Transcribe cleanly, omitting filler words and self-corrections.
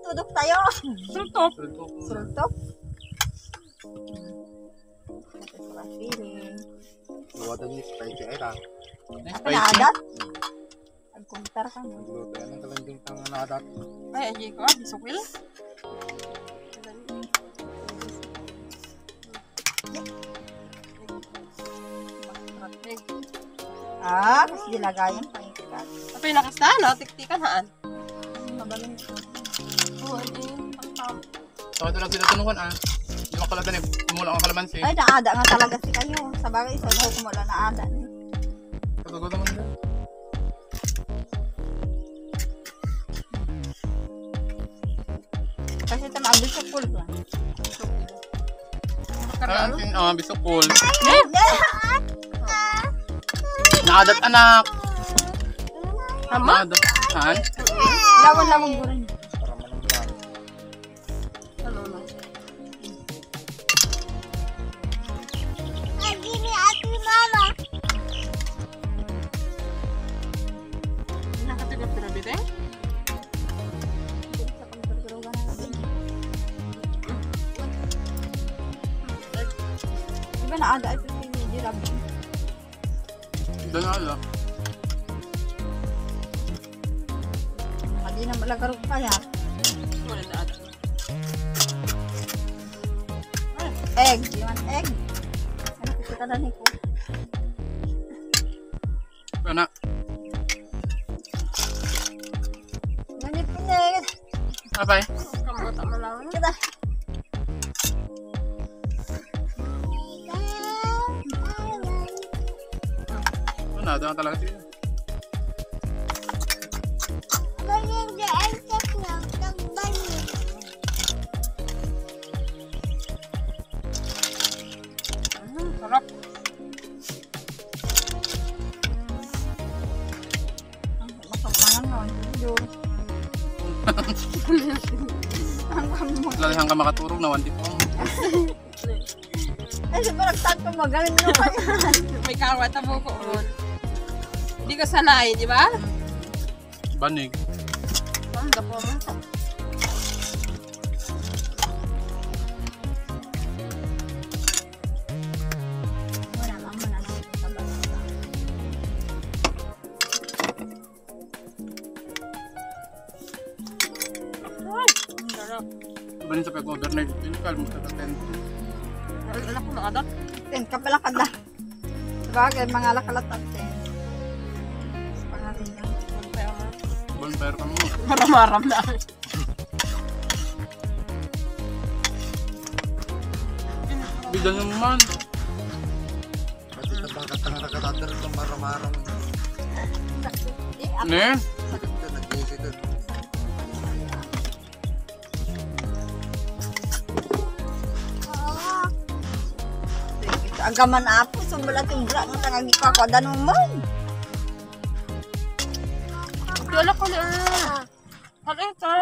tudok tayo. Sultop. Sultop. Ito sa feeling. Luwatan niyo spicy ay ta. Ako naadat. Agkuntar ka mo. Luto yan ang kalanding tang naadat. Ay, aji ko. Bisukil. Kasi dilagayan pangikat. Apa yung lakas na, no? Tiktikan, haan? Mabaling. Oo, hindi yung pangtap. So, ito lang sila tunungan Hindi makalatan eh. Tumulong ang kalamansi. Ay, naada nga talaga si kayo. Sa bagay, isa ko kumula naada. Katugot naman dyan. Kasi ito maabot sa pool ba? Karaan, bisukol. Eh! Naadat anak. Tama? Naadat. Saan? Lawan-lawan mo rin. Para manang lang. Ano na? Nakatigot ka na, Biteng? Di ba naada ito si Jirab? Doon na ala. Hindi na malagarog kaya. Wala na ata. Egg. You want egg? Ano kita na ni ko? Ano? Ganit pinag. Abay. Kamu tak malawan. Kita. Naadat talaga sila. Sarap. Masamanan mo. Yun. Lalihan ka makaturog na 1 tipong. Ay, siya ba nagtanto magaling mo pa yan? May kawat na buko ron. Hindi ka sanay, di ba? Banig. Ang dapo mo. Wala lang mo na sa basta. Ay, ang sarap. Banin sa pag-overnight. Pinikal mo sa tent. Anak ko nakadat. Ten ka pala kada. Sabagay, mga lakalat at ten. Pangarin niya. Bonfire ka mo. Maram-maram na. Bidan naman. Pati sa bangkat ang nakatadar itong maram-maram. Ne? Sakit ka, nag-iisi doon. Agaman apo, sumula timbra ng tangagi ko ako. Danong man. Dala ko na. Ano ito?